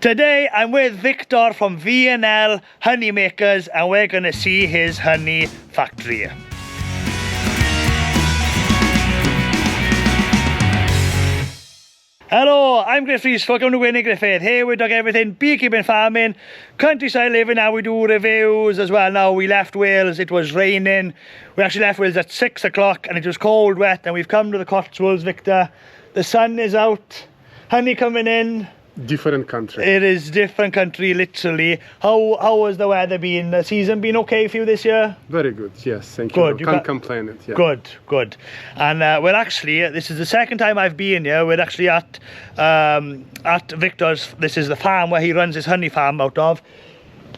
Today I'm with Viktor from V&L Honeymakers and we're going to see his honey factory. Hello, I'm Griff Rees, welcome to Winnie Griffith. Here we talk everything beekeeping, farming, countryside living. Now we do reviews as well. Now we left Wales, it was raining. We actually left Wales at 6 o'clock and it was cold, wet, and we've come to the Cotswolds, Victor. The sun is out, honey coming in. Different country. It is different country, literally. How has the weather been? The season been okay for you this year? Very good, yes, thank you. Good. Can't complain it, yeah. Good. And we're actually, this is the second time I've been here. We're actually at Viktors. This is the farm where he runs his honey farm out of.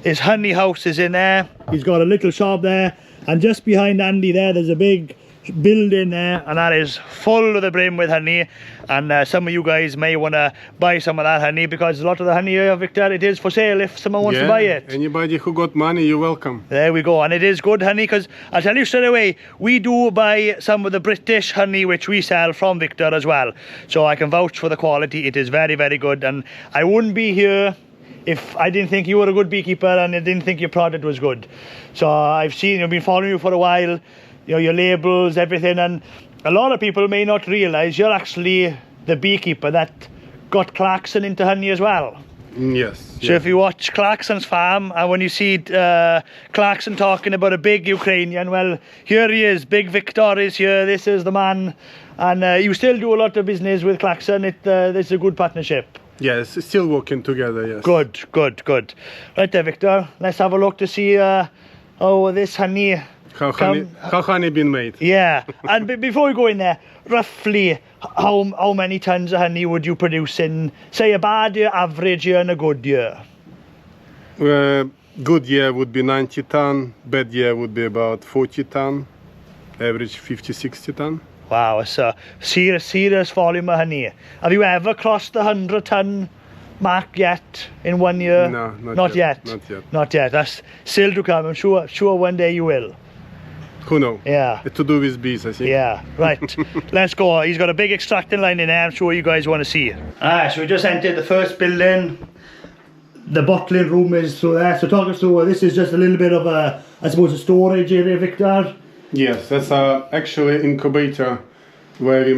His honey house is in there. He's got a little shop there. And just behind Andy there, there's a big building there, and that is full to the brim with honey. And some of you guys may want to buy some of that honey, because a lot of the honey here, Victor, it is for sale if someone wants to buy it. Anybody who got money, you're welcome. There we go. And it is good honey, because I'll tell you straight away, we do buy some of the British honey which we sell from Viktor as well, so I can vouch for the quality. It is very, very good, and I wouldn't be here if I didn't think you were a good beekeeper and I didn't think your product was good. So I've been following you for a while, you know, your labels, everything, and a lot of people may not realise you're actually the beekeeper that got Clarkson into honey as well. Yes. So if you watch Clarkson's farm and when you see Clarkson talking about a big Ukrainian, well, here he is, big Viktor is here, this is the man, and you still do a lot of business with Clarkson. This is a good partnership. Yes, still working together, yes. Good. Right there, Viktor, let's have a look to see how this honey... How honey been made? Yeah, and before we go in there, roughly how many tons of honey would you produce in, say, a bad year, average year, and a good year? Good year would be 90 ton, bad year would be about 40 ton, average 50-60 ton. Wow, it's a serious volume of honey. Have you ever crossed the 100-ton mark yet in 1 year? No, not yet. Not yet. That's still to come. I'm sure one day you will. Who knows? Yeah. It's to do with bees, I think. Yeah, right. Let's go. He's got a big extracting line in there. I'm sure you guys want to see it. Alright, so we just entered the first building. The bottling room is through there. So talk us through, this is just a little bit of a, I suppose, a storage area, Viktor? Yes, that's actually incubator where we're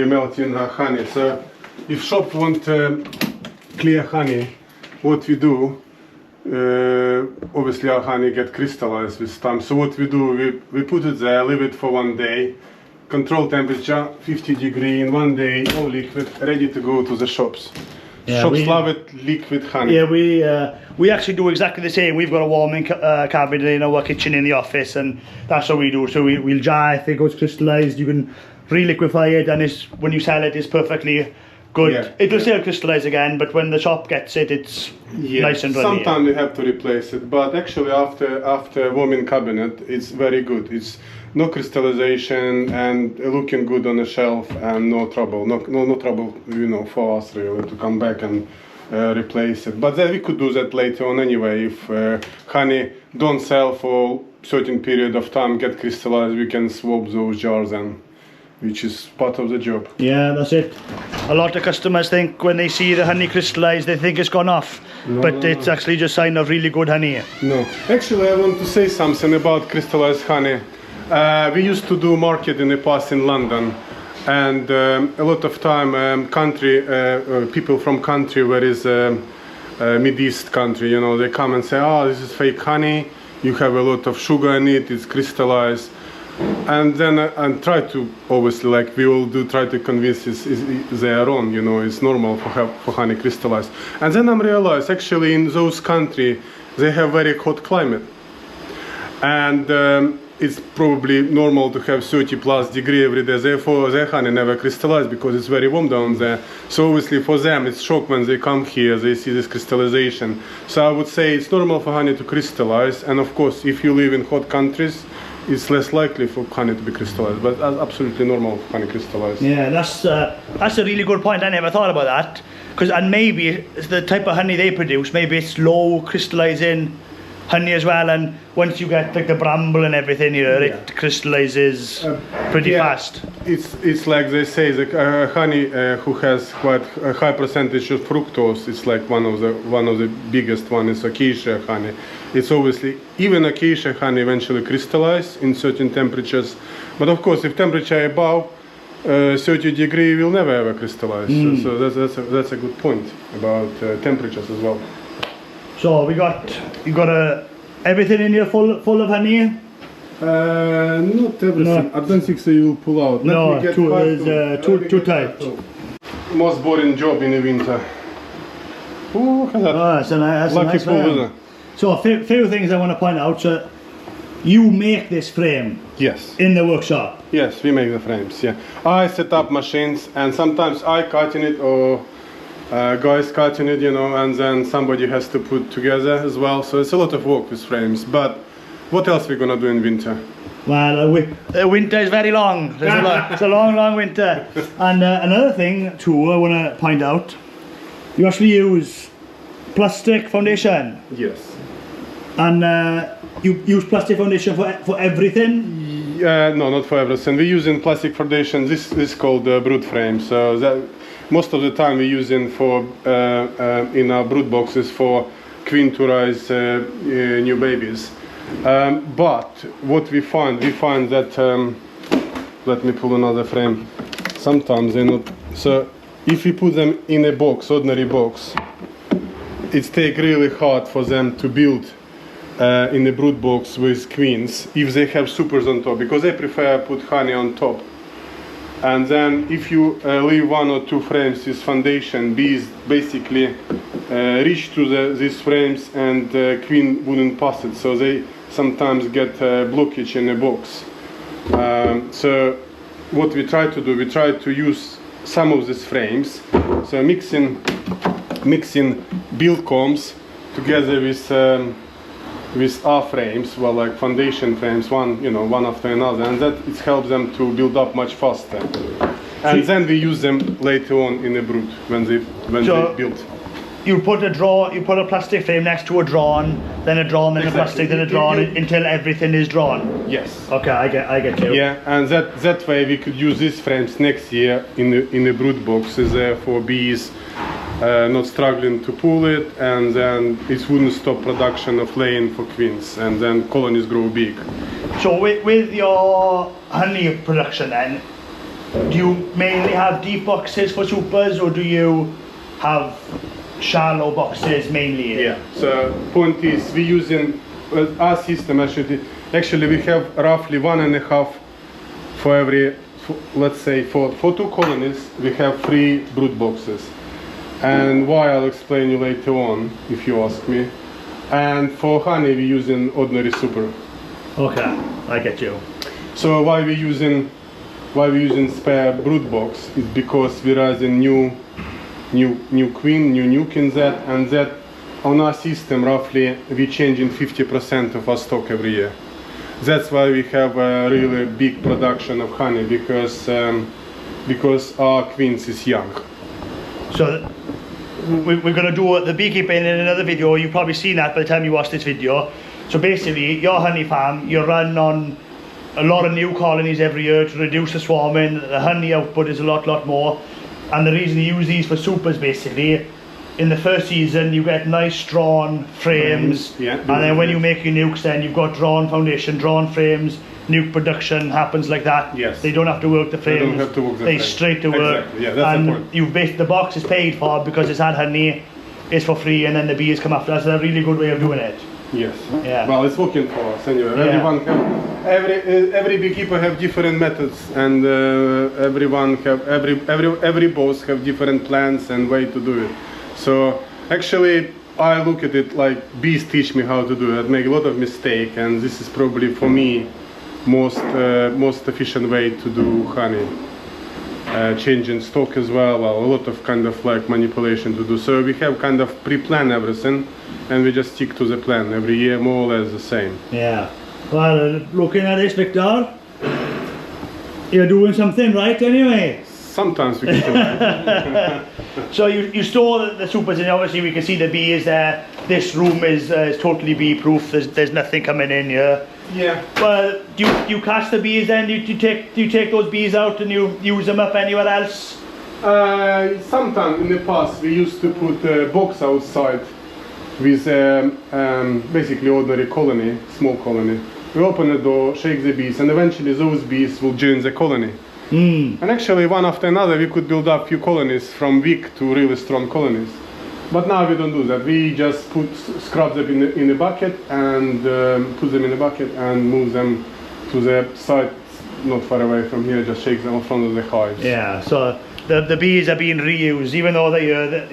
melting honey. So if shop want clear honey, what we do, obviously our honey get crystallized with time. So what we do, we put it there, leave it for 1 day, control temperature 50 degrees in 1 day, all liquid, ready to go to the shops. Yeah, shops love it, liquid honey. Yeah, we actually do exactly the same. We've got a warming cabinet in our kitchen in the office, and that's what we do. So we'll jar, if it goes crystallized, you can reliquify it, and when you sell it, it's perfectly good. Yeah. It will still crystallize again, but when the shop gets it, it's nice and runny. Sometimes we have to replace it, but actually after warming cabinet, it's very good. It's no crystallization and looking good on the shelf, and no trouble. No trouble, you know, for us really to come back and replace it. But then we could do that later on anyway. If honey don't sell for certain period of time, get crystallized, we can swap those jars and which is part of the job. Yeah, that's it. A lot of customers think when they see the honey crystallized, they think it's gone off, but it's actually just a sign of really good honey. No, actually I want to say something about crystallized honey. We used to do market in the past in London, and a lot of time people from country where is Mid East country, you know, they come and say, oh, this is fake honey, you have a lot of sugar in it, it's crystallized. And then I try to, obviously, like we all do, try to convince they are wrong, you know, it's normal for honey crystallized. And then I realized, actually, in those countries, they have very hot climate. And it's probably normal to have 30+ degrees every day, therefore their honey never crystallized because it's very warm down there. So obviously for them it's shock when they come here, they see this crystallization. So I would say it's normal for honey to crystallize, and of course if you live in hot countries, it's less likely for honey to be crystallized, but that's absolutely normal for honey crystallized. Yeah, that's a really good point. I never thought about that, and maybe it's the type of honey they produce, maybe it's low crystallizing honey as well, and once you get like the bramble and everything here, Yeah. it crystallizes pretty fast. It's like they say, the honey who has quite a high percentage of fructose. It's like one of the biggest one is acacia honey. It's obviously even acacia honey eventually crystallize in certain temperatures, but of course if temperature above 30 degree will never ever crystallize. So that's a good point about temperatures as well. So you got everything in here full of honey. Not everything. I don't think so. You will pull out. No, too tight. Most boring job in the winter. Ooh, look at that. Oh, that's a nice pull, frame. isn't it? So a few things I want to point out. So you make this frame Yes. in the workshop. Yes, we make the frames. Yeah, I set up machines, and sometimes I cutting it or guys cutting it, you know, and then somebody has to put together as well. So it's a lot of work with frames. But what else we're gonna do in winter? Well, winter is very long. It's a long winter. And another thing too, I want to point out, you actually use plastic foundation. Yes. And you use plastic foundation for everything? No, not for everything. We're using plastic foundation. This is called brood frame. So that most of the time we're using for in our brood boxes for queen to rise new babies. But what we find that let me pull another frame. Sometimes they're not. So if we put them in a box, ordinary box, it's take really hard for them to build in a brood box with queens if they have supers on top, because they prefer put honey on top. And then if you leave 1 or 2 frames with foundation, bees basically reach to these frames and queen wouldn't pass it, so they sometimes get blockage in a box. So what we try to do, we try to use some of these frames, so mixing build combs together with our frames, well, like foundation frames, one after another, and that it helps them to build up much faster. And then we use them later on in a brood when they build. You put a plastic frame next to a drawn, then a drawn, then Exactly. a plastic, then a drawn, until everything is drawn. Yes. Okay, I get you. Yeah, and that way we could use these frames next year in the brood boxes for bees not struggling to pull it, and then it wouldn't stop production of laying for queens, and then colonies grow big. So with your honey production then, do you mainly have deep boxes for supers, or do you have shallow boxes mainly? Yeah, so point is we using our system actually we have roughly 1.5 for every, let's say for 2 colonies we have 3 brood boxes, and why I'll explain you later on if you ask me. And for honey we're using ordinary super. Okay, I get you. So why we're using spare brood box is because we're raising new queen, new nuke in that, and that on our system roughly we changing 50% of our stock every year. That's why we have a really big production of honey, because our queens is young. So we're going to do the beekeeping in another video. You've probably seen that by the time you watch this video. So basically your honey farm, you run on a lot of new colonies every year to reduce the swarming. The honey output is a lot more, and the reason you use these for supers, basically in the first season you get nice drawn frames, yeah, and then when you make your nukes, then you've got drawn foundation, drawn frames. Nuke production happens like that. Yes. They don't have to work the frames. They don't have to work the frames. Straight to work. Exactly. Yeah, that's the point. The box is paid for because it's had honey, it's for free, and then the bees come after. That's a really good way of doing it. Yes. Yeah. Well, it's working for us anyway. Yeah. Everyone have every beekeeper have different methods, and everyone have every boss have different plans and way to do it. So actually, I look at it like bees teach me how to do it. I make a lot of mistake, and this is probably for me most efficient way to do honey. Changing stock as well, a lot of kind of like manipulation to do. So we have kind of pre-plan everything, and we just stick to the plan every year, more or less the same. Yeah. Well, looking at this, Viktor, you're doing something right anyway. sometimes we get it. So you store the supers, and obviously we can see the bees there. This room is totally bee proof. There's nothing coming in here. Yeah. Well, do you catch the bees then? Do you take those bees out and you use them up anywhere else? Sometimes in the past we used to put a box outside with basically ordinary colony, small colony. We open the door, shake the bees, and eventually those bees will join the colony. And actually, one after another, we could build up few colonies from weak to really strong colonies. But now we don't do that. We just scrub them in a bucket and put them in a bucket and move them to the side, not far away from here. Just shake them in front of the hives. Yeah. So the bees are being reused, even though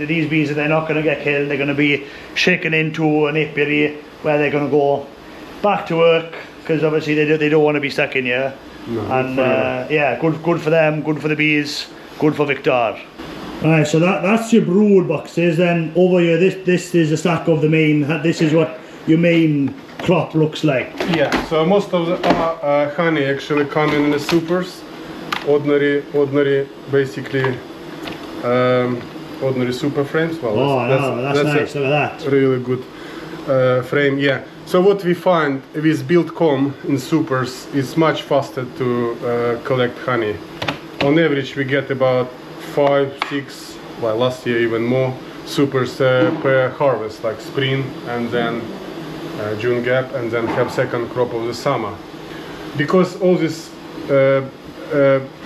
these bees they're not going to get killed. They're going to be shaken into an apiary where they're going to go back to work, because obviously they don't want to be stuck in here. No, And yeah, good for them, good for the bees, good for Viktor. Alright, so that's your brood boxes. Then over here, this is a stack of the main. This is what your main crop looks like. Yeah. So most of the honey actually come in the supers, ordinary, basically ordinary super frames. Well, that's nice. Look at that. Really good frame. Yeah. So what we find with built comb in supers is much faster to collect honey. On average, we get about 5, 6, well last year even more supers per harvest, like spring and then June gap, and then have second crop of the summer. Because all this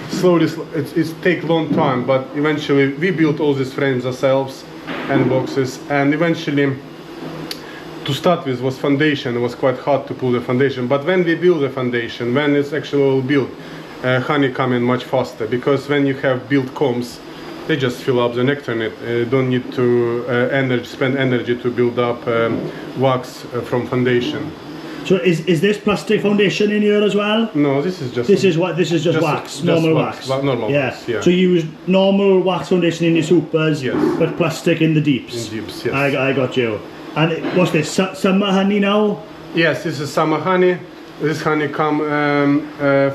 slowly, it takes long time, but eventually we built all these frames ourselves and boxes, and eventually to start with was foundation. It was quite hard to pull the foundation, but when we build the foundation, when it's actually all built, honey come in much faster, because when you have built combs, they just fill up the nectar in it. Don't need to spend energy to build up wax from foundation. So is this plastic foundation in here as well? No, this is just just wax, normal wax. Normal wax, yeah. So you use normal wax foundation in your supers, yes, but plastic in the deeps. In deeps, yes. I got you. And what's this? Summer honey now? Yes, this is summer honey. This honey come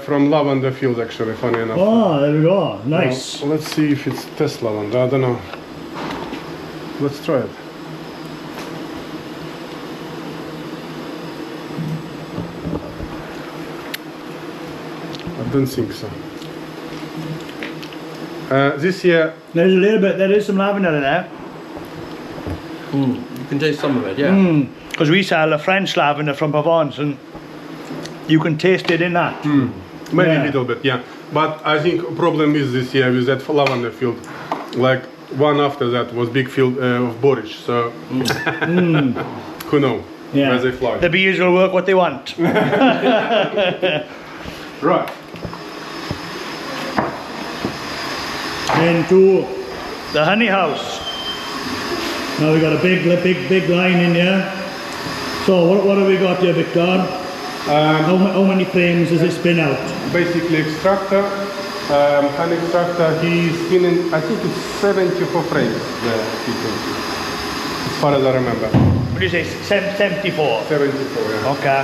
from lavender field, actually, funny enough. Oh, there we go. Nice. Well, let's see if it's test lavender. I don't know. Let's try it. I don't think so. This year, There's a little bit. There is some lavender in there. You can taste some of it, yeah. Because we sell a French lavender from Provence, and you can taste it in that. maybe Yeah. a little bit, yeah. But I think problem is this year with that lavender field. Like one after that was big field of borage, so who knows where they fly. The bees will work what they want. Right. Into the honey house. Now we got a big line in here. So what have we got here, Viktor? How many frames does it spin out? Basically extractor, honey extractor, he's spinning, I think it's 74 frames there, as far as I remember. What do you say, 74? 74, yeah. Okay.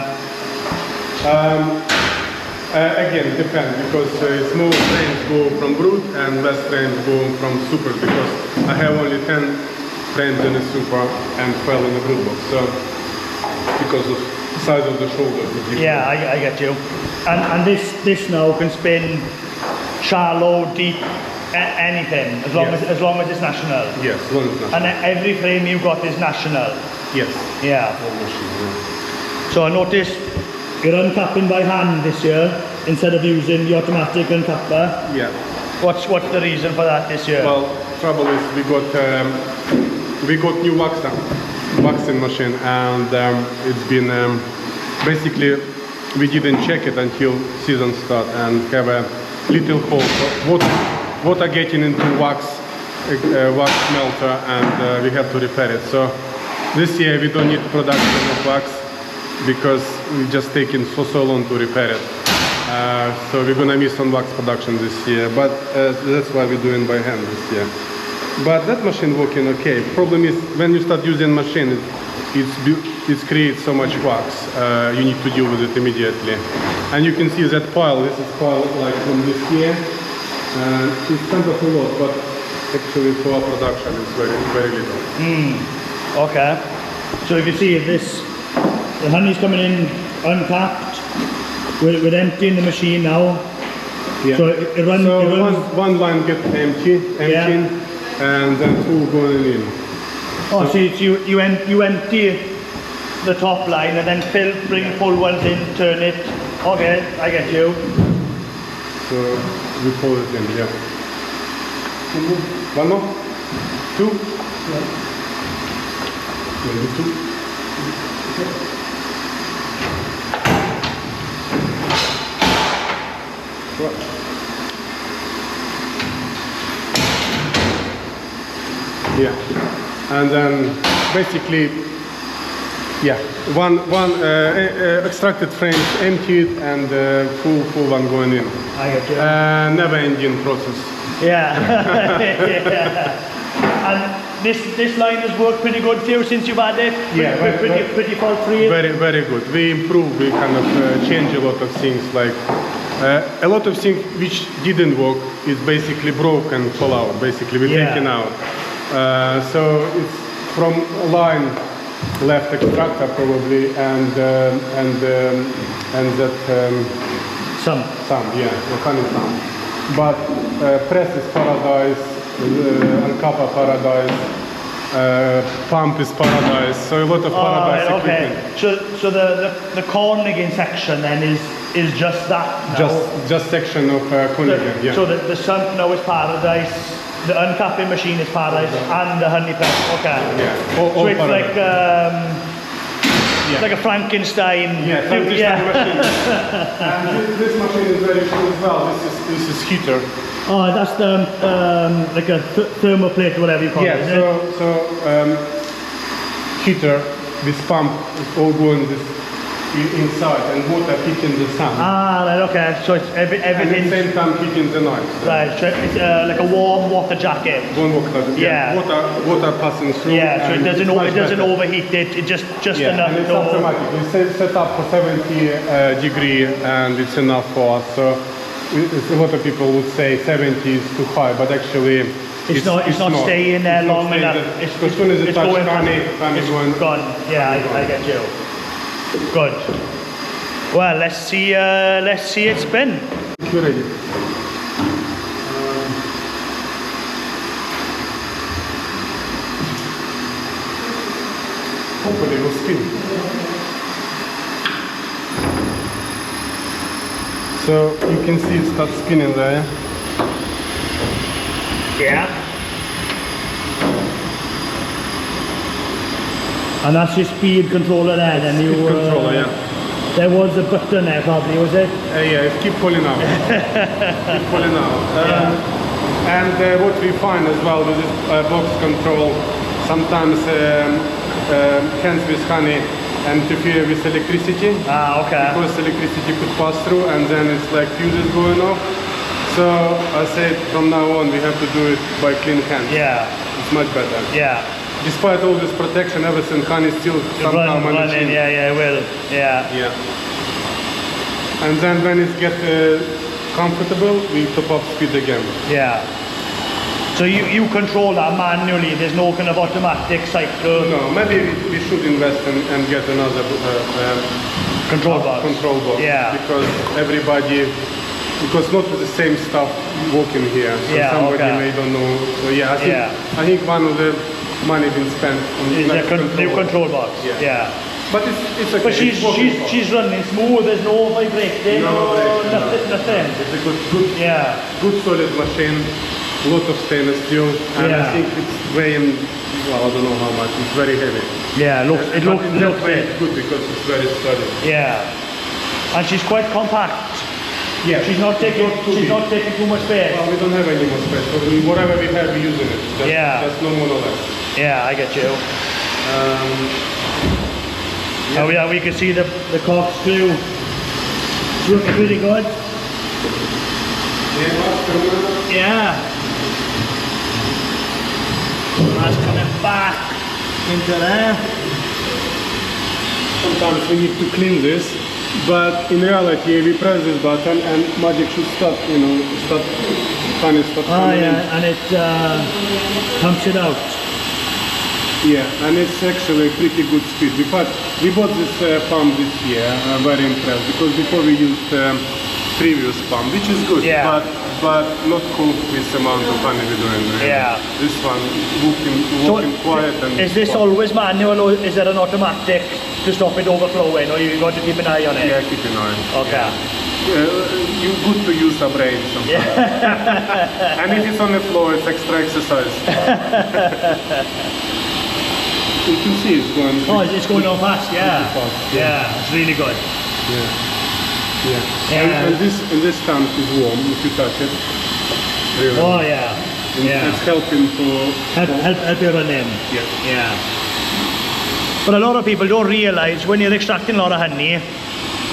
Again, it depends, because more frames go from brood and less frames go from super, because I have only 10 frames in a super and 12 in the brood box, so because of the size of the shoulders. Yeah, I get you. And this now can spin shallow, deep, anything, as long as it's national. Yes, as long as it's national. And every frame you've got is national. Yes. Yeah. So I noticed you're uncapping by hand this year instead of using the automatic uncapper. Yeah. What's the reason for that this year? Well, trouble is we got new waxing machine, and it's been basically we didn't check it until season start and have a little hole. Water getting into wax melter, and we have to repair it. So this year we don't need production of wax, because we just taking so long to repair it. So we're gonna miss on wax production this year, but that's why we're doing by hand this year. But that machine working okay. Problem is when you start using machine, it creates so much wax. You need to deal with it immediately. And you can see that pile. This is pile like from this here And it's kind of a lot, but actually for our production it's very little. Okay. So if you see this, the honey's coming in uncapped. We're emptying the machine now. Yeah. So it runs. So it runs. one line gets empty, and then two going in. Oh, so you empty the top line and then bring full ones in, turn it. Okay, I get you. So we pull it in, yeah. One more? Two? Yeah. Maybe two. Yeah, and then basically, yeah, one extracted frames emptied and full one going in. I get you. Never ending process. Yeah. Yeah. And this line has worked pretty good for you since you've had it. Yeah, pretty fault free. Very good. We improve. We kind of change a lot of things. Like a lot of things which didn't work is basically broke and fall out. Basically, we're taking out. So it's from a line left extractor probably and that some honey some. But press is paradise, uncapper paradise, pump is paradise. So a lot of paradise equipment. So the Konigin section then is just that. Just section of Konigin. Yeah. So the sump now is paradise. The uncapping machine is paradise and the honey press. Okay. Yeah. So it's like like a Frankenstein. Yeah, Frankenstein machine. And this machine is very cool as well. This is heater. Oh, that's the like a thermal plate or whatever you call it. Yeah. So heater with pump is all going this inside and water hitting the sun. Ah, right, okay. So it's everything. And at the same time hitting the knives. Right, so it's like a warm water jacket. Warm water, yeah. Water passing through. Yeah, so it doesn't overheat it. It just enough. And it's automatic. We set up for 70 degree and it's enough for us. So a lot of people would say 70 is too high, but actually it's not staying there long enough. As soon as it touches honey, it's gone. Yeah, I get you. Good. Well, let's see it spin. You're ready. Hopefully it will spin. So you can see it starts spinning there. Yeah. And that's your speed controller there, then you... Speed controller, yeah. There was a button there probably, was it? Yeah, it keep pulling out. Keep pulling out. And what we find as well with this box control, sometimes hands with honey interfere with electricity. Ah, okay. Because electricity could pass through and then it's like fuses going off. So I said from now on we have to do it by clean hands. Yeah. It's much better. Yeah. Despite all this protection, everything, honey still somehow managing. Yeah, it will. Yeah. Yeah. And then when it gets comfortable, we top up speed again. Yeah. So you control that manually. There's no kind of automatic cycle. No, maybe we should invest and get another control box. Yeah. Because not with the same stuff working here. So somebody may don't know. So yeah, I think one of the money been spent on new control box. Yeah. But it's okay. But she's running smooth. There's no vibrating. Nothing. It's a good solid machine. A lot of stainless steel, and I think it's weighing. Well, I don't know how much. It's very heavy. Yeah, it looks good because it's very sturdy. Yeah, and she's quite compact. Yeah, she's not taking too much space. Well, we don't have any more space. So whatever we have, we're using it. That's no more or less. Yeah, I get you. Oh yeah, we can see the corkscrew. It's looking pretty good. Yeah. That's coming back into there. Sometimes we need to clean this But in reality, we press this button and magic should start, you know, honey start coming in. And it pumps it out. Yeah, and it's actually pretty good speed. We bought this pump this year. I'm very impressed because before we used previous pump, which is good, but not cool with the amount of honey we're doing. Really. Yeah. This one working quiet and. Is this always manual or is there an automatic to stop it overflowing, or you got to keep an eye on it? Yeah, keep an eye. Okay. You good to use a brain sometimes. Yeah. And if it's on the floor, it's extra exercise. You can see it's going. Oh, it's going on fast. Yeah. Fast, yeah, it's really good. Yeah. And this tank is warm if you touch it. Really. Oh yeah. And it's helping help you run in. Yeah. But a lot of people don't realise when you're extracting a lot of honey,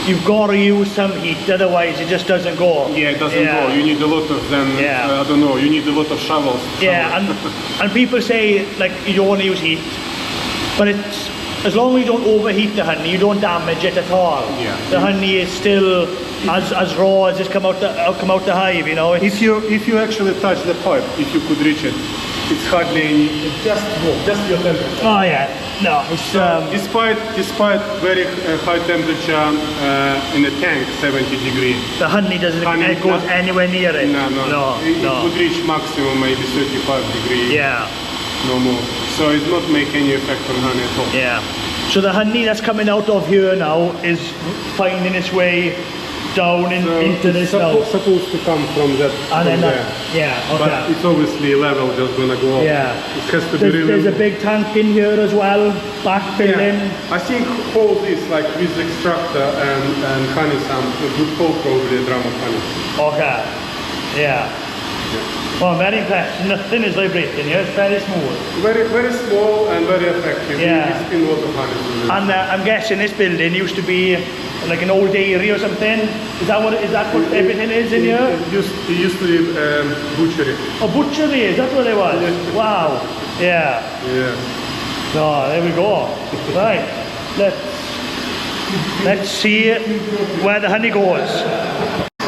you've got to use some heat, otherwise it just doesn't go. Yeah, it doesn't go. You need a lot of them. I don't know. You need a lot of shovels. Yeah, and people say like you don't want to use heat, but it's as long as you don't overheat the honey, you don't damage it at all. Yeah. The honey is still as raw as it's come out the hive, you know. If you actually touch the pipe, if you could reach it, it's hardly any. It's just your temperature. Oh yeah. No, it's despite very high temperature in the tank, 70 degrees. The honey doesn't go anywhere near it. No. It would reach maximum maybe 35 degrees. Yeah. No more. So it's not make any effect on honey at all. Yeah. So the honey that's coming out of here now is finding its way down into this now. Supposed to come from that. And then there. Okay. But it's obviously level just gonna go up. Yeah. It has to be really. There's a big tank in here as well, backfilling. Yeah. I think all this, like with extractor and honey sample, would hold probably a drum of honey. Okay. Yeah. Well, I'm very impressed. Nothing is vibrating here. It's very smooth. Very small and very effective. Yeah. We spin a lot of honey. And I'm guessing this building used to be like an old dairy or something. Is that what everything is in here? It used to be butchery. A butchery, is that what it was? Wow. Yeah. Yeah. So there we go. Right. Let's see where the honey goes.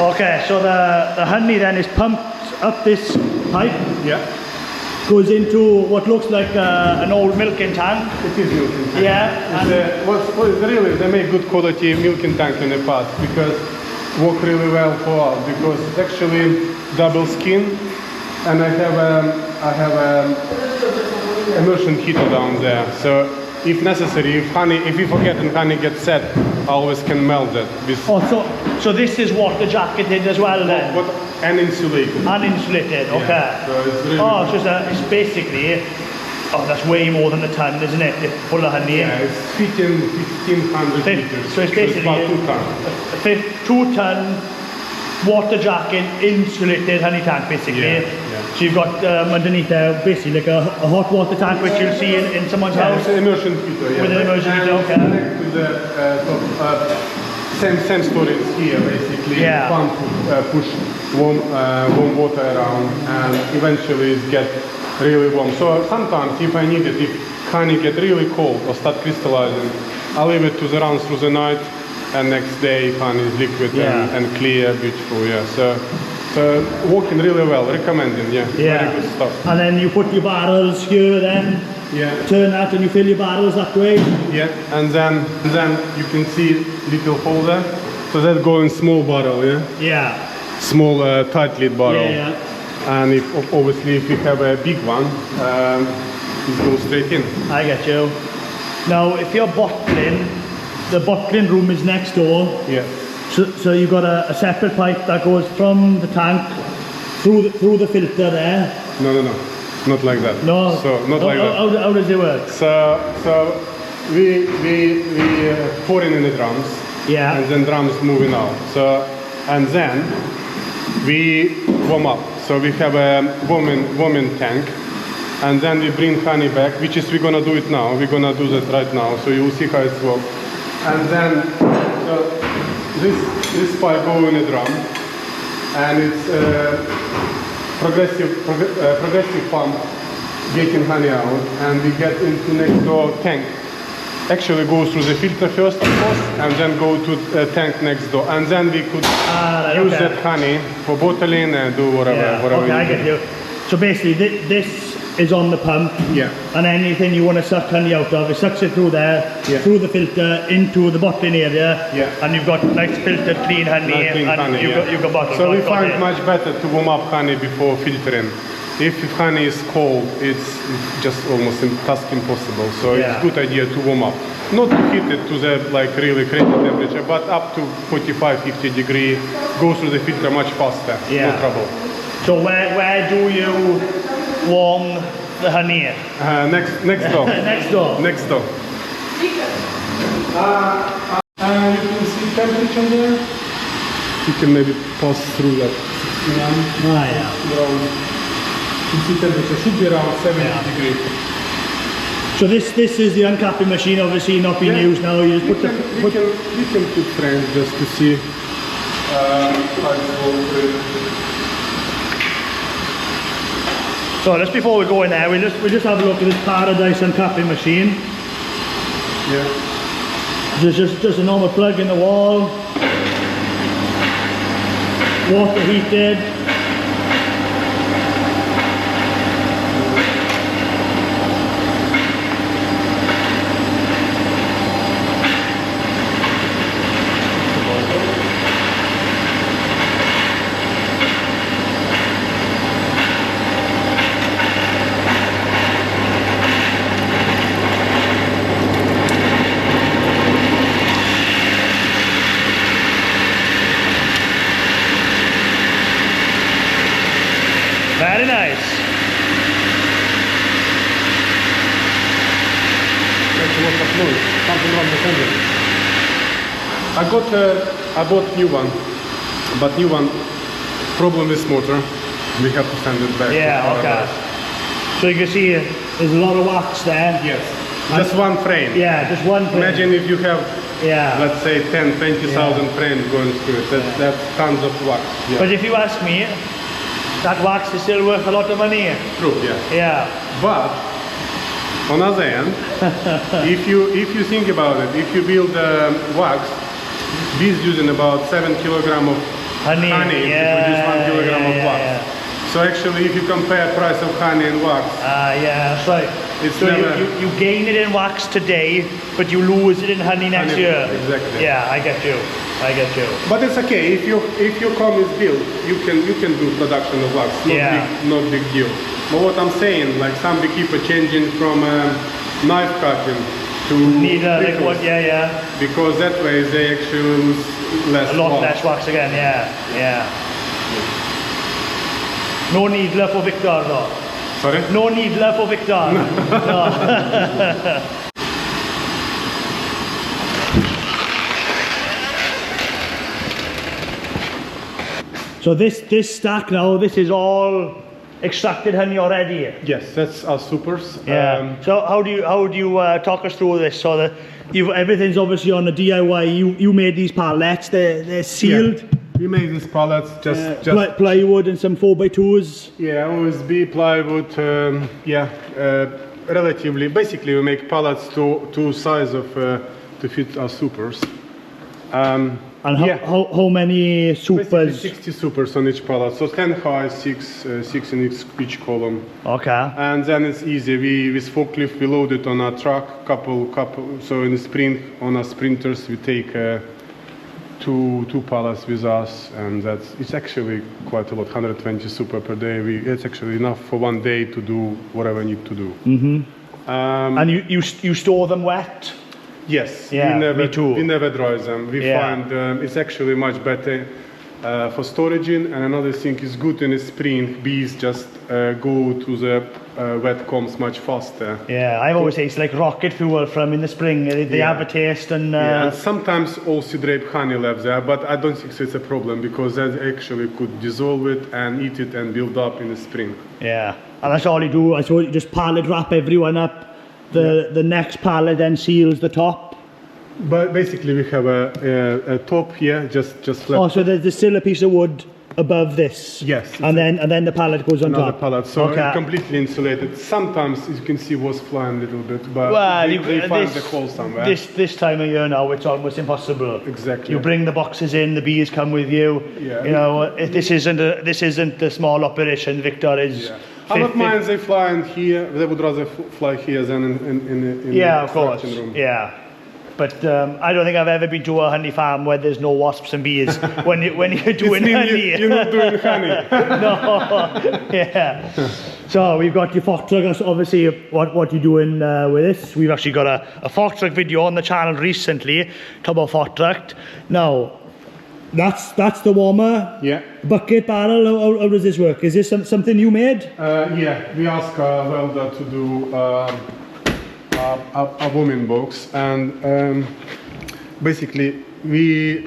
Okay, so the honey then is pumped up this pipe. Yeah. Goes into what looks like an old milking tank. It is milking tank. Yeah. Really, they make good quality milking tank in the past because work really well for us because it's actually double skin, and I have a immersion heater down there. So if necessary, if we forget and honey gets set, I always can melt that. So this is what the jacket did as well then? And insulated. Uninsulated, okay. Yeah, so it's really it's basically, that's way more than a ton, isn't it? Full of honey. Yeah, it's 1,500 liters. So it's basically about 2 tons. A 2-ton water jacket insulated honey tank, basically. Yeah. So you've got underneath there basically like a hot water tank which you'll see in someone's house. It's an immersion heater. Yeah. With an immersion heater, okay. Connect to the same story is here basically. Yeah. Pump push warm water around and eventually it gets really warm. So sometimes if I need it, if honey get really cold or start crystallizing, I leave it to run through the night, and next day honey is liquid and clear, beautiful. Yeah. So working really well. Recommending. Yeah. Very good stuff. And then you put your barrels here then. Yeah. Turn that and you fill your barrels that way. Yeah. And then you can see little hole there. So that go in small barrel. Yeah. Yeah. Small tight lid barrel. Yeah. And obviously if you have a big one, it goes straight in. I get you. Now if you're bottling, the bottling room is next door. Yeah. So you've got a separate pipe that goes from the tank through the filter there. No. Not like that. No. So not like that. How does it work? So we pour in the drums. Yeah. And then drums moving out. So and then we warm up. So we have a warming tank, and then we bring honey back, which is we're gonna do it now. We're gonna do that right now, so you will see how it works. And then this pipe go in a drum, and it's progressive pump getting honey out, and we get into next door tank. actually go through the filter first, of course, and then go to a tank next door, and then we could use that honey for bottling and do whatever. Okay, I get you. So basically, this is on the pump, and anything you want to suck honey out of, it sucks it through there, through the filter into the bottling area, and you've got nice filtered clean honey, you've got bottled. So we find it much better to warm up honey before filtering. If honey is cold, it's just almost task impossible. So it's a good idea to warm up. Not to heat it to the like really crazy temperature, but up to 45-50 degree, go through the filter much faster, no trouble. So where do you warm the honey? Next door. Next door. Next door. You can see temperature there. You can maybe pass through that. You see temperature should be around 70 degrees. So this is the uncapping machine, obviously not being used now. You just put we can put frames just to see how it's all. So just before we go in there, we just have a look at this Paradise uncapping machine. There's just a normal plug in the wall, water heated. Very nice. That's a lot of noise. Something wrong with engine. I bought new one, but new one problem with motor. We have to send it back. Yeah, okay. So you can see there's a lot of wax there. Yes. Just one frame. Yeah, just one frame. Imagine if you have, let's say 10-20,000 frames going through it. That's tons of wax. But if you ask me, that wax is still worth a lot of money. True, yeah. But on the other hand, if you think about it, if you build wax, bees using about 7 kilograms of honey to produce 1 kilogram of wax. So actually, if you compare price of honey and wax, that's right. It's so never you gain it in wax today, but you lose it in honey next year. Exactly. Yeah, I get you. But it's okay if your comb is built, you can do production of wax. Not big deal. But what I'm saying, like some beekeeper changing from knife cutting to needle, because that way they actually lose less. A lot less wax again. No needler for Viktor though. Sorry? No needler for Viktor. No. So this stack now, this is all extracted honey already. Yes, that's our supers. So how do you talk us through this? So that everything's obviously on a DIY. You made these pallets. They're sealed. We made these pallets just plywood and some 4x2s. Yeah, OSB plywood. Relatively. Basically, we make pallets to size of to fit our supers. And how many supers? Basically 60 supers on each pallet. So 10 high, 6 in each column. Okay. And then it's easy. With forklift we load it on our truck. Couple. So in the spring on our sprinters we take two pallets with us, and it's actually quite a lot. 120 super per day. It's actually enough for one day to do whatever I need to do. And you store them wet? Yes, me too. We never dry them. We find it's actually much better for storaging. And another thing is good in the spring, bees just go to the wet combs much faster. Yeah, I've always said it's like rocket fuel from in the spring. They have a taste and... and sometimes also drape honey left there, but I don't think it's a problem because that actually could dissolve it and eat it and build up in the spring. Yeah, and that's all you do. I suppose you just pallet wrap everyone up. The next pallet then seals the top. But basically we have a top here, just left. Oh, so there's still a piece of wood above this. Yes. And then the pallet goes on Another top. pallet, so Okay. it's completely insulated. Sometimes, as you can see, was flying a little bit, but Well, they find the hole somewhere. This time of year now, it's almost impossible. Exactly. You bring the boxes in, the bees come with you. Yeah. You know, this isn't a small operation. Viktor is. Yeah. I don't mind they fly in here. They would rather fly here than in Yeah, the of course. extraction room. Yeah. But I don't think I've ever been to a honey farm where there's no wasps and bees when you're doing honey. You're not doing honey. No, yeah. So we've got your fork truck. That's obviously what you're doing with this. We've actually got a fork truck video on the channel recently, talk about fork truck. Now, that's the warmer. Yeah. Bucket barrel. How does this work? Is this something you made? Yeah, we ask a welder to do a warming box, and basically we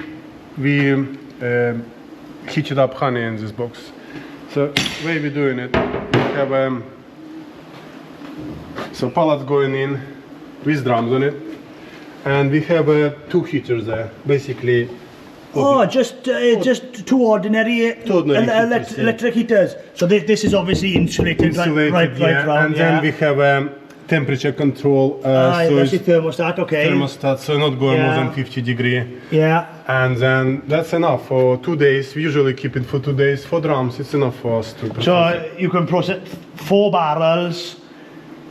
heated up honey in this box. So the way we're doing it, we have so pallets going in with drums on it, and we have 2 heaters there. Basically, Oh, just two ordinary, heaters, electric heaters. So this is obviously insulated right yeah. round. And then we have temperature control. So that's it's your thermostat, okay. thermostat, so not going more than 50 degrees. Yeah. And then that's enough for 2 days. We usually keep it for 2 days. For drums, it's enough for us to process. So you can process 4 barrels,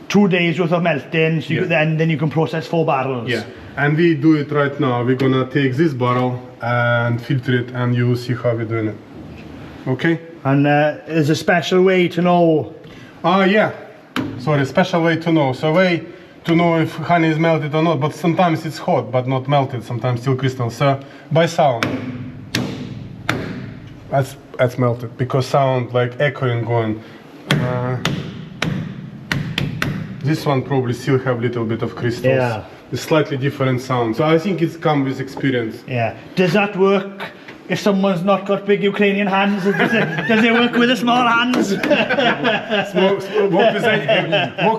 2 days worth of melting. So then you can process 4 barrels. Yeah. And we do it right now. We're gonna take this barrel and filter it, and you will see how we're doing it. Okay? And there's a special way to know. Yeah. Sorry, special way to know. So way to know if honey is melted or not, but sometimes it's hot but not melted, sometimes still crystal. So by sound. That's melted, because sound like echoing going. This one probably still have a little bit of crystals. Yeah. It's slightly different sound. So I think it's come with experience. Yeah. Does that work if someone's not got big Ukrainian hands? Does it work with the small hands? Work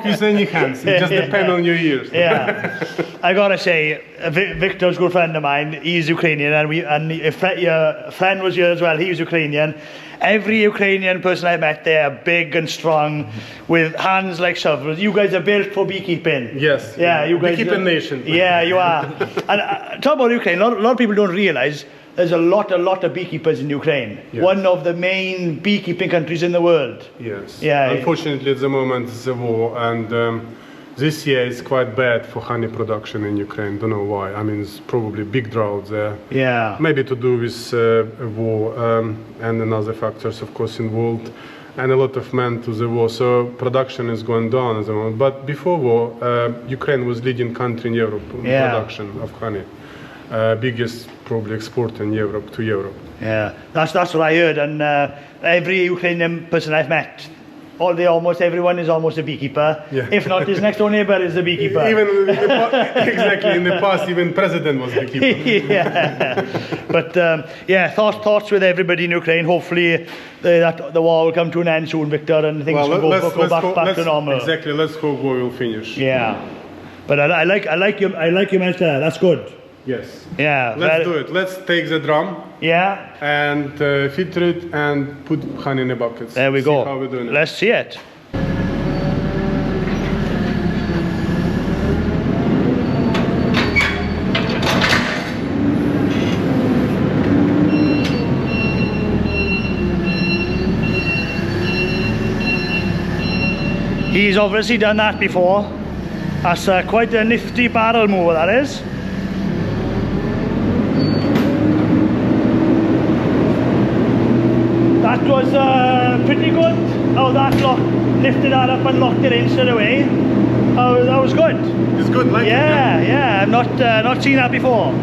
with any hands. It just depends on your ears. Yeah. I gotta say, Viktor's a good friend of mine. He's Ukrainian, and if your friend was here as well, he was Ukrainian. Every Ukrainian person I've met, they are big and strong, with hands like shovels. You guys are built for beekeeping. Yes. Yeah, you guys. Beekeeping nation. Yeah, you are. And talk about Ukraine. A lot of people don't realise there's a lot of beekeepers in Ukraine. Yes. One of the main beekeeping countries in the world. Yes. Yeah. Unfortunately, at the moment, it's a war, and this year is quite bad for honey production in Ukraine. Don't know why. I mean, it's probably big drought there. Yeah. Maybe to do with war and another factors, of course, involved, and a lot of men to the war. So production is going down at the moment. But before war, Ukraine was leading country in Europe in production of honey. Biggest probably exporter in Europe to Europe. Yeah, that's what I heard, and every Ukrainian person I've met, almost everyone is almost a beekeeper. Yeah. If not, his next door neighbor is a beekeeper. Even exactly in the past, even president was beekeeper. Yeah, but thoughts with everybody in Ukraine. Hopefully, that the war will come to an end soon, Viktor, and things will go back to normal. Exactly. Let's hope war will finish. Yeah, but I like your mentor. That's good. Yes. Yeah. Let's do it. Let's take the drum. Yeah. And filter it and put honey in the buckets. There we go. How we're doing it. Let's see it. He's obviously done that before. That's quite a nifty barrel mover, that is. That was pretty good. Oh, that lifted that up and locked it in straight away. Oh, that was good. It's good, like yeah. I've not seen that before.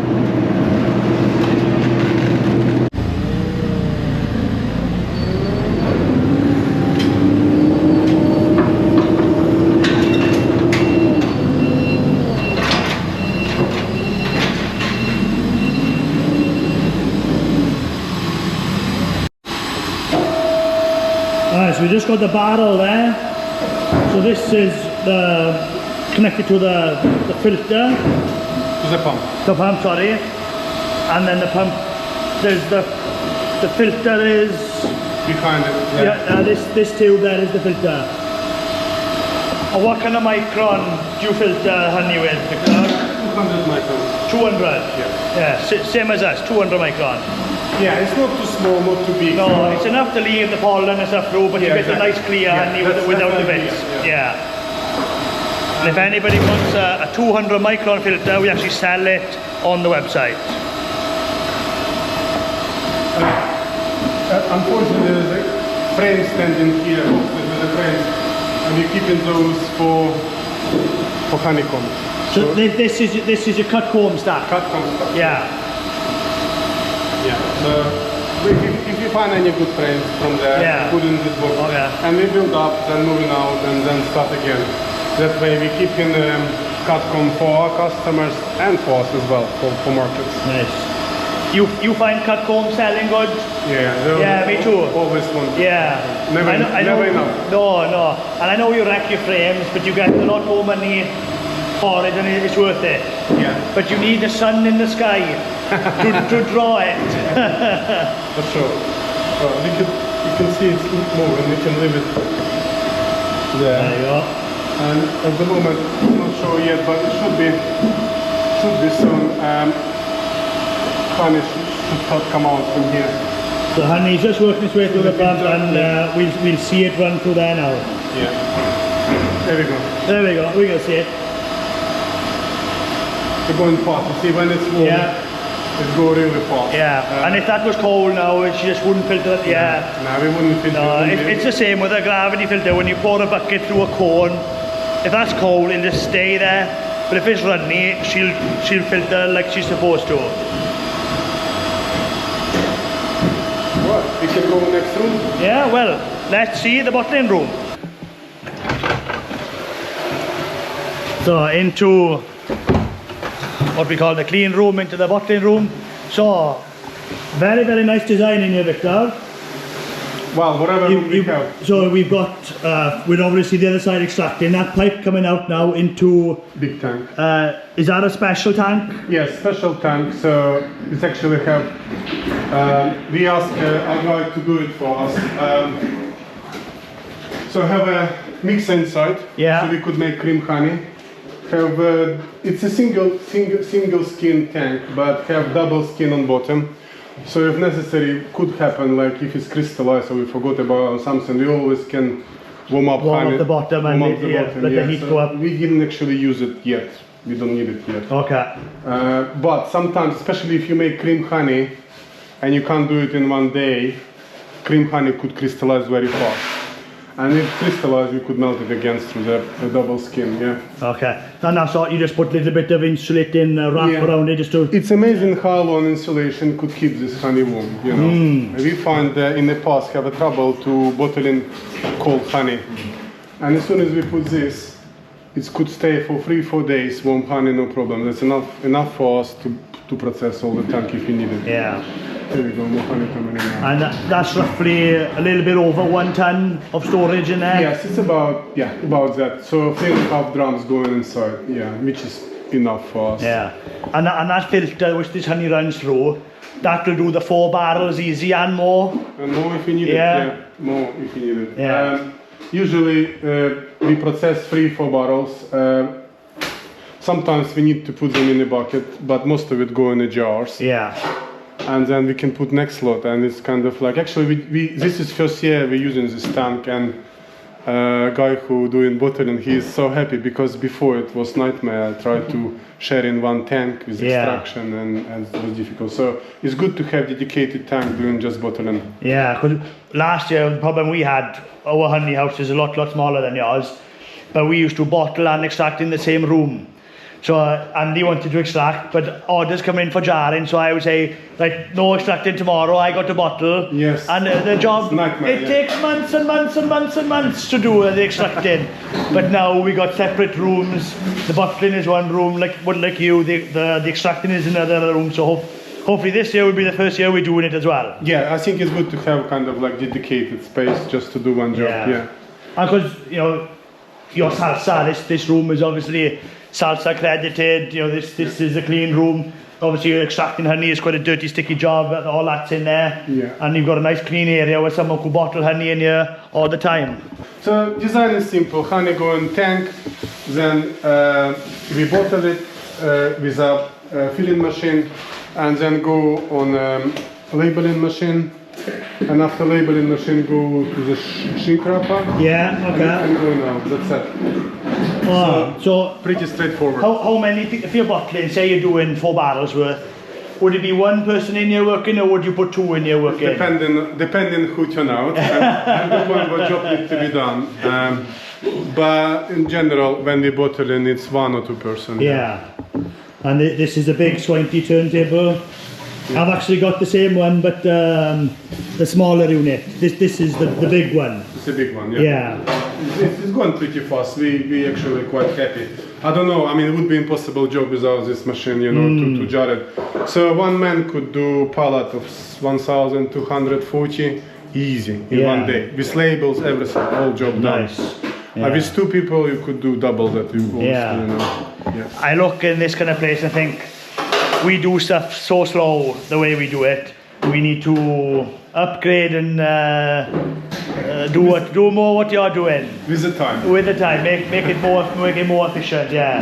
Alright, so we just got the barrel there. So this is connected to the filter. To the pump. The pump, sorry. And then the pump, there's the The filter is behind it. this tube there is the filter. And what kind of micron do you filter honey with, Viktor? 200 microns. 200? Yeah. Same as us, 200 micron. Yeah, it's not too small, not too big. No, it's enough to leave the pollen and stuff through, but you get a nice clear honey without the bits. Yeah. And if anybody wants a 200 micron filter, we actually sell it on the website. Unfortunately, there's a frame standing here with the frames, and we're keeping those for honeycomb. So this is your cut comb stack. Cut comb stack. Yeah. Yeah. So if you find any good frames from there, put in this box, and we build up, then moving out, and then start again. That way we keep in cut comb for our customers and for us as well, for markets. Nice. You find cut comb selling good? Yeah, me too. Always want. Yeah. Never enough. No. And I know you wreck your frames, but you get a lot more money for it and it's worth it. Yeah. But you need the sun in the sky to draw it. For sure. You can see it's moving, we can leave it there. There you go. And at the moment, I'm not sure yet, but it should be soon. Honey should start come out from here. So honey's just working its way through the plant, and we'll see it run through there now. Yeah. There we go. There we go. We can see it. It's going fast. You see when it's warm, it goes really fast. Yeah. And if that was cold now, she just wouldn't filter it. Yeah. No, we wouldn't filter it. It's the same with a gravity filter. When you pour a bucket through a cone, if that's cold, it'll just stay there. But if it's runny, she'll filter like she's supposed to. What? We can go next room? Yeah, well, let's see the bottling room. So into what we call the clean room, into the bottling room. So very, very nice design in here, Viktor. Well, whatever we have. So we've got, we'd obviously the other side extracting that pipe coming out now into... Big tank. Is that a special tank? Yes, special tank. So it's actually have, we asked our guy to do it for us. So have a mixer inside, so we could make cream honey. Have it's a single skin tank, but have double skin on bottom. So if necessary, could happen, like if it's crystallized or we forgot about something, we always can warm up the bottom and let the heat go up. We didn't actually use it yet. We don't need it yet. Okay. But sometimes, especially if you make cream honey and you can't do it in one day, cream honey could crystallize very fast. And if crystallized, we could melt it again through the double skin, Okay. And that's all, you just put a little bit of insulating wrap around it just to... It's amazing how long insulation could keep this honey warm, you know. We find in the past have a trouble to bottling cold honey. And as soon as we put this, it could stay for 3-4 days, warm honey, no problem. That's enough for us to process all the tank if you need it. Yeah. There we go, more honey coming in now. And that's roughly a little bit over 1 ton of storage in there? Yes, it's about that. So 3.5 drums going inside, which is enough for us. Yeah. And that filter which this honey runs through, that will do the 4 barrels easy and more? And more if you need it, more if you need it. Yeah. Usually we process 3-4 barrels. Sometimes we need to put them in a bucket, but most of it go in the jars. Yeah. And then we can put next lot, and it's kind of like, actually this is first year we're using this tank, and guy who doing bottling, he's so happy because before it was nightmare. I tried to share in one tank with extraction and it was difficult. So it's good to have dedicated tank doing just bottling. Yeah, because last year the problem we had, our honey house is a lot smaller than yours, but we used to bottle and extract in the same room. So Andy wanted to extract, but orders come in for jarring, so I would say, like, no extracting tomorrow, I got a bottle. Yes. And the job, it takes months and months and months and months to do the extracting. But now we got separate rooms, the bottling is one room, like you, the extracting is in another room, so hopefully this year will be the first year we're doing it as well. Yeah, I think it's good to have kind of like dedicated space just to do one job, And because, you know, your salsa. This room is obviously salsa accredited. You know, this is a clean room. Obviously, extracting honey is quite a dirty, sticky job. But all that's in there. Yeah. And you've got a nice clean area where someone could bottle honey in here all the time. So design is simple. Honey go in tank, then we bottle it with a filling machine, and then go on labeling machine. And after labeling machine, go to the shrink wrapper. Yeah, okay. And go now. That's it. Oh, so pretty straightforward. How many, if you're bottling, say you're doing 4 barrels worth, would it be one person in here working, or would you put 2 in here working? Depending who turn out and what job needs to be done. But in general, when we bottle in, it's 1 or 2 person. Yeah. And this is a big Swienty turntable. Yeah. I've actually got the same one, but the smaller unit. This is the big one. It's a big one, yeah. Yeah. It's going pretty fast. We actually quite happy. I don't know, I mean, it would be impossible job without this machine, you know, to jar it. So one man could do pallet of 1,240 easy in one day. With labels, everything, all job done. Yeah. With 2 people, you could do double that. You know. Yeah. I look in this kind of place and think, we do stuff so slow the way we do it. We need to upgrade and do more what you're doing. With the time. With the time, make it more efficient. Yeah.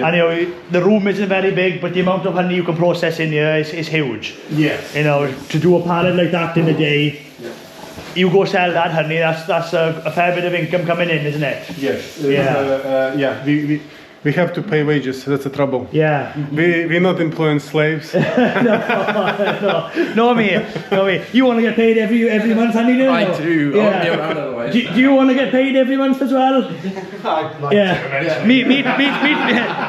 And you know, the room isn't very big, but the amount of honey you can process in here is huge. Yes. You know, to do a pallet like that in a day, you go sell that honey. That's a fair bit of income coming in, isn't it? Yes. Yeah. We have to pay wages. That's the trouble. Yeah. We're not employing slaves. No, me. You want to get paid every month, honey? I do. Yeah. I'll be around otherwise. Do you want to get paid every month as well? I'd like Yeah.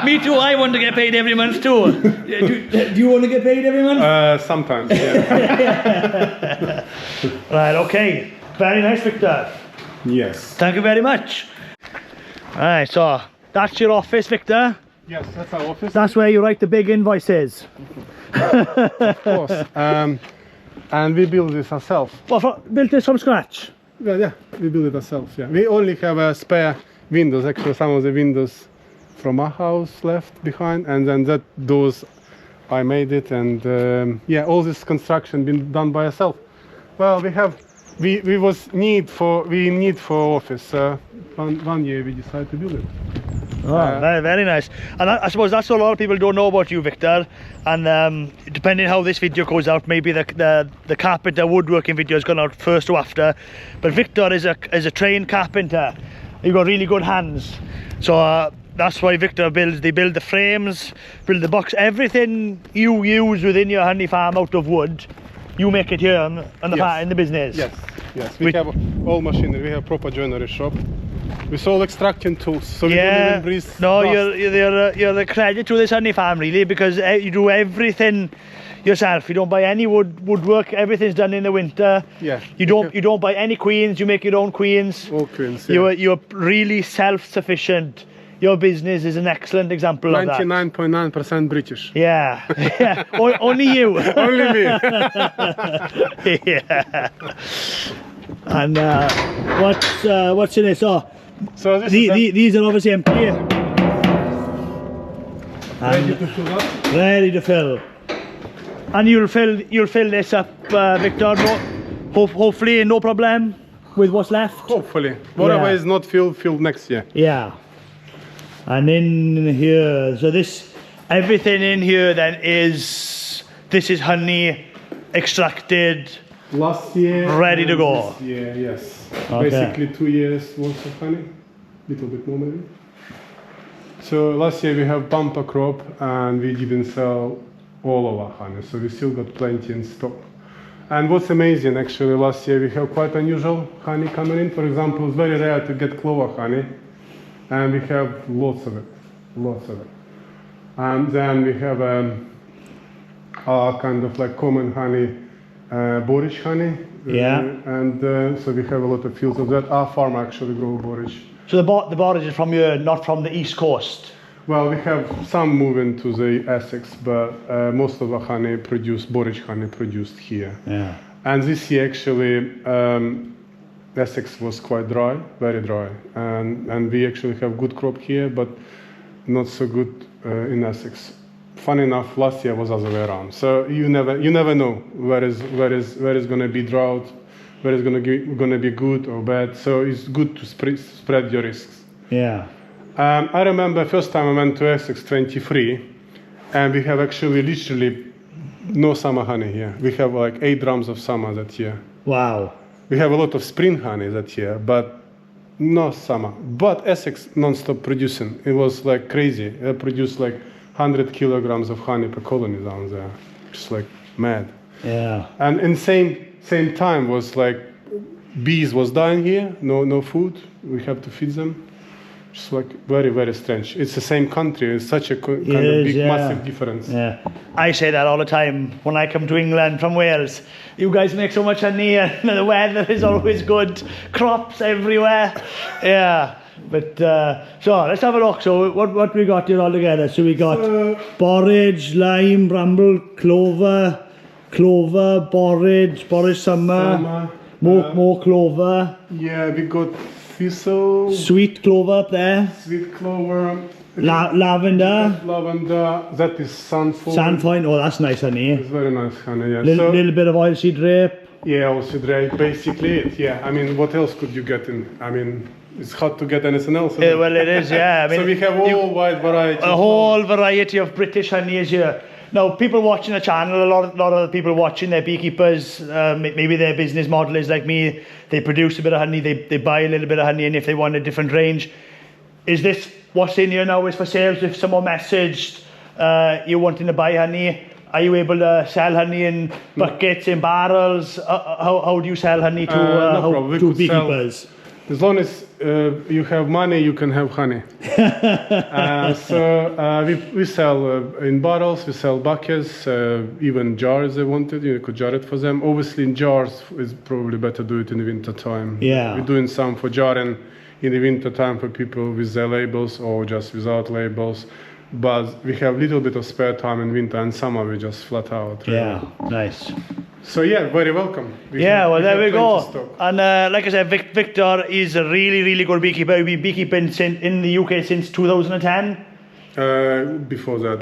Me too. I want to get paid every month too. Do you want to get paid every month? Sometimes. Yeah. Right. Okay. Very nice, Viktor. Yes. Thank you very much. Alright, so that's your office, Viktor. Yes, that's our office. That's where you write the big invoices. Of course. And we build this ourselves. Well, built this from scratch? Yeah, we build it ourselves. Yeah, we only have spare windows. Actually, some of the windows from our house left behind, and then that doors I made it, and yeah, all this construction been done by ourselves. Well, we need for office. One year we decided to build it. Oh, very nice. And I suppose that's what a lot of people don't know about you, Viktor. And depending how this video goes out, maybe the carpenter woodworking video has gone out first or after. But Viktor is a trained carpenter. You've got really good hands. So that's why Viktor builds. They build the frames, build the box, everything you use within your honey farm out of wood. You make it here on the in the business. Yes. We have all machinery. We have proper joinery shop. With all extracting tools, so we don't even breathe. No, you're the credit to this honey farm really, because you do everything yourself. You don't buy any woodwork. Everything's done in the winter. Yeah. You don't buy any queens. You make your own queens. All queens. Yeah. You're really self-sufficient. Your business is an excellent example of that. 99.9% British. Yeah. Only you. Only me. Yeah. And what's in it? So these are obviously empty. Ready to fill up? Ready to fill. And you'll fill this up, Viktor. Hopefully, no problem with what's left. Hopefully, whatever is not filled next year. Yeah. And in here, so everything in here then this is honey extracted. Last year. Ready to go. This year, yes. Okay. Basically 2 years worth of honey, little bit more maybe. So last year we have bumper crop and we didn't sell all of our honey, so we still got plenty in stock. And what's amazing actually, last year we have quite unusual honey coming in. For example, it's very rare to get clover honey, and we have lots of it. And then we have our kind of like common honey, borage honey. Yeah. So we have a lot of fields of that. Our farm actually grow borage. So the borage is from here, not from the east coast. Well, we have some moving to the Essex, but most of our honey borage honey produced here. Yeah. And this year actually, Essex was quite dry, very dry, and we actually have good crop here, but not so good in Essex. Funny enough, last year was other way around. So you never know where is going to be drought, where is going to be good or bad. So it's good to spread your risks. Yeah. I remember first time I went to Essex 23, and we have actually literally no summer honey here. We have like 8 drums of summer that year. Wow. We have a lot of spring honey that year, but no summer. But Essex non-stop producing. It was like crazy. It produced like 100 kilograms of honey per colony down there. Just like mad. Yeah. And in same time was like bees was dying here. No food. We have to feed them. Just like very, very strange. It's the same country. It's such a kind of big, massive difference. Yeah, I say that all the time when I come to England from Wales. You guys make so much honey, and the weather is always good. Crops everywhere. Yeah, but so let's have a look. So what we got here all together? So we got borage, lime, bramble, clover, borage summer. More clover. Yeah, we got thistle. Sweet clover up there. Sweet clover. Lavender. Lavender. That is sunflower. Sandpoint. Oh, that's nice honey. It's very nice honey. Yeah. Little bit of oilseed rape. Yeah, oilseed rape. Basically it. Yeah. I mean, what else could you get in? I mean, it's hard to get anything else. Well, it is. Yeah. I mean, so we have all wide variety. A whole variety of British honeys here. Now, people watching the channel, a lot of the people watching, they're beekeepers. Maybe their business model is like me. They produce a bit of honey, they buy a little bit of honey, and if they want a different range. Is this what's in here now is for sales? If someone messaged you wanting to buy honey, are you able to sell honey in buckets, in barrels? How do you sell honey to beekeepers? As long as you have money, you can have honey. We sell in bottles, we sell buckets, even jars they wanted, you could jar it for them. Obviously in jars, it's probably better do it in the winter time. Yeah. We're doing some for jarring in the winter time for people with their labels or just without labels. But we have a little bit of spare time in winter, and summer we just flat out. Really. Yeah, nice. So yeah, very welcome. Well, there we go. And like I said, Viktor is a really, really good beekeeper. We've been beekeeping in the UK since 2010. Before that.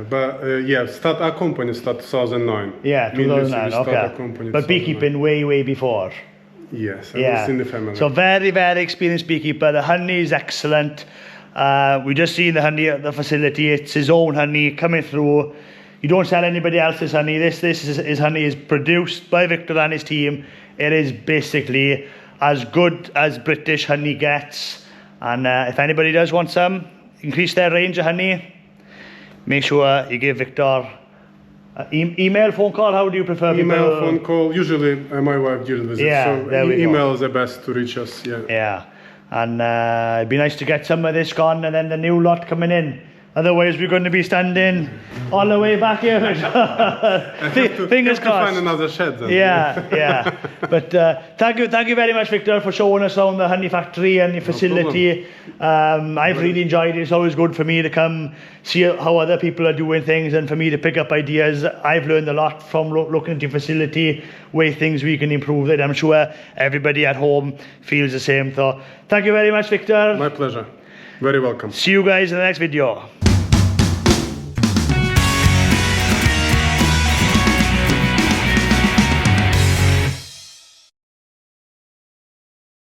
But our company started 2009. Yeah, 2009. Okay. But beekeeping way before. Yes, I was in the family. So very, very experienced beekeeper. The honey is excellent. We just seen the honey at the facility. It's his own honey coming through. You don't sell anybody else's honey. His honey is produced by Viktor and his team. It is basically as good as British honey gets. And if anybody does want some, increase their range of honey, make sure you give Viktor email, phone call. How do you prefer? Email, phone call. Usually my wife deals with it. So email is the best to reach us. Yeah. And it'd be nice to get some of this gone and then the new lot coming in. Otherwise, we're going to be standing all the way back here. Fingers crossed. Find another shed then. Yeah. But thank you very much, Viktor, for showing us around the honey factory and your facility. I've really enjoyed it. It's always good for me to come see how other people are doing things and for me to pick up ideas. I've learned a lot from looking at your facility, way things we can improve it. I'm sure everybody at home feels the same. So thank you very much, Viktor. My pleasure. Very welcome. See you guys in the next video.